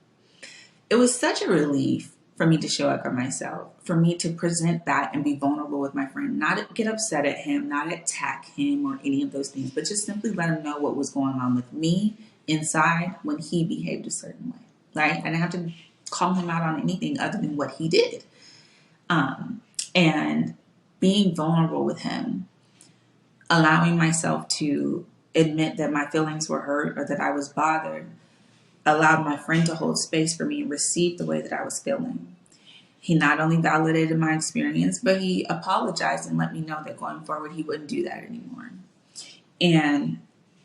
It was such a relief for me to show up for myself, for me to present that and be vulnerable with my friend, not get upset at him, not attack him or any of those things, but just simply let him know what was going on with me inside when he behaved a certain way, right? I didn't have to call him out on anything other than what he did. And being vulnerable with him, allowing myself to admit that my feelings were hurt or that I was bothered, allowed my friend to hold space for me and receive the way that I was feeling. He not only validated my experience, but he apologized and let me know that going forward, he wouldn't do that anymore. And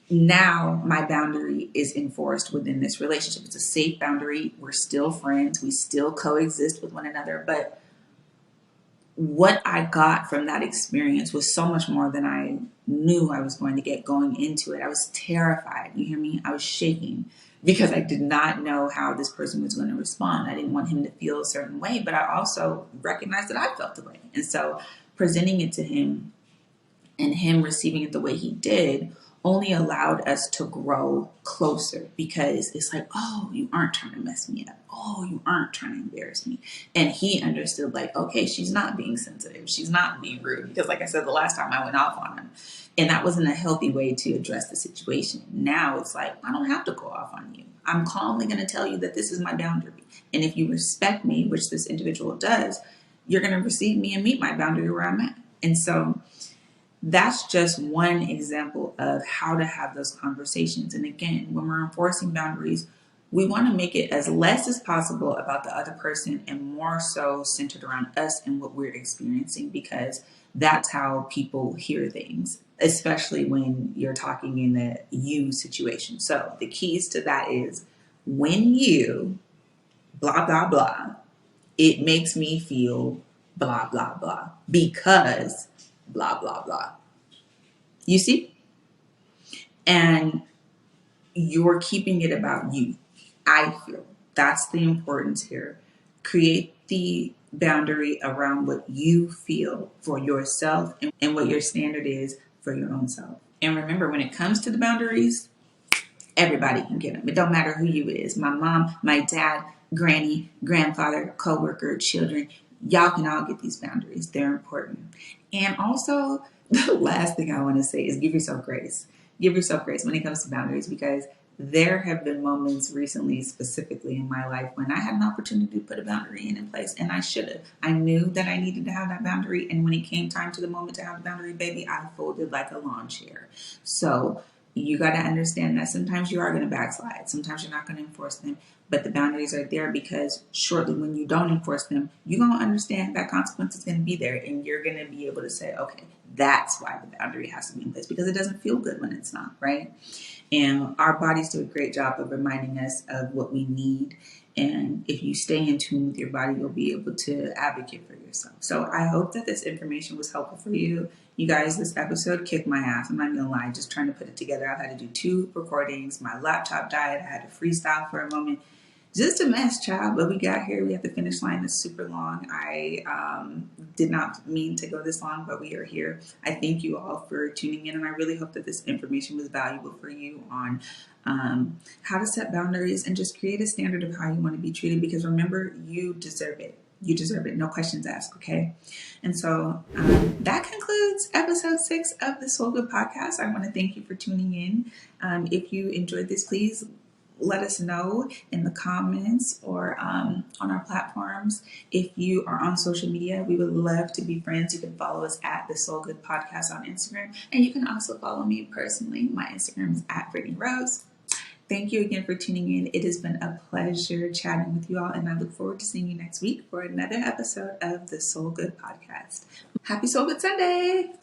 now my boundary is enforced within this relationship. It's a safe boundary. We're still friends. We still coexist with one another. But what I got from that experience was so much more than I knew I was going to get going into it. I was terrified. You hear me? I was shaking because I did not know how this person was going to respond. I didn't want him to feel a certain way, but I also recognized that I felt the way. And so presenting it to him and him receiving it the way he did only allowed us to grow closer, because it's like, oh, you aren't trying to mess me up. Oh, you aren't trying to embarrass me. And he understood, like, okay, she's not being sensitive. She's not being rude. Because like I said, the last time I went off on him, and that wasn't a healthy way to address the situation. Now it's like, I don't have to go off on you. I'm calmly going to tell you that this is my boundary. And if you respect me, which this individual does, you're going to receive me and meet my boundary where I'm at. And so That's just one example of how to have those conversations. And again, when we're enforcing boundaries, we want to make it as less as possible about the other person and more so centered around us and what we're experiencing, because that's how people hear things, especially when you're talking in a you situation. So the keys to that is when you blah, blah, blah, it makes me feel blah, blah, blah because blah, blah, blah. You see? And you're keeping it about you. I feel that's the importance here. Create the boundary around what you feel for yourself and what your standard is for your own self. And remember, when it comes to the boundaries, everybody can get them. It don't matter who you is. My mom, my dad, granny, grandfather, coworker, children. Y'all can all get these boundaries. They're important. And also, the last thing I want to say is give yourself grace. Give yourself grace when it comes to boundaries, because there have been moments recently, specifically in my life, when I had an opportunity to put a boundary in place, and I should have. I knew that I needed to have that boundary, and when it came time to the moment to have the boundary, baby, I folded like a lawn chair. So you got to understand that sometimes you are going to backslide. Sometimes you're not going to enforce them, but the boundaries are there because shortly when you don't enforce them, you're going to understand that consequence is going to be there, and you're going to be able to say, okay, that's why the boundary has to be in place, because it doesn't feel good when it's not, right? And our bodies do a great job of reminding us of what we need. And if you stay in tune with your body, you'll be able to advocate for yourself. So I hope that this information was helpful for you. You guys, this episode kicked my ass. I'm not going to lie, just trying to put it together. I've had to do 2 recordings. My laptop died. I had to freestyle for a moment. Just a mess, child, but we got here. We had the finish line that's super long. I did not mean to go this long, but we are here. I thank you all for tuning in, and I really hope that this information was valuable for you on how to set boundaries and just create a standard of how you want to be treated, because remember, you deserve it. You deserve it. No questions asked, okay? And so that concludes episode 6 of the Soul Good podcast. I want to thank you for tuning in. If you enjoyed this, please let us know in the comments or on our platforms. If you are on social media, we would love to be friends. You can follow us at the Soul Good Podcast on Instagram. And you can also follow me personally. My Instagram is at Britani Rose. Thank you again for tuning in. It has been a pleasure chatting with you all, and I look forward to seeing you next week for another episode of the Soul Good Podcast. Happy Soul Good Sunday!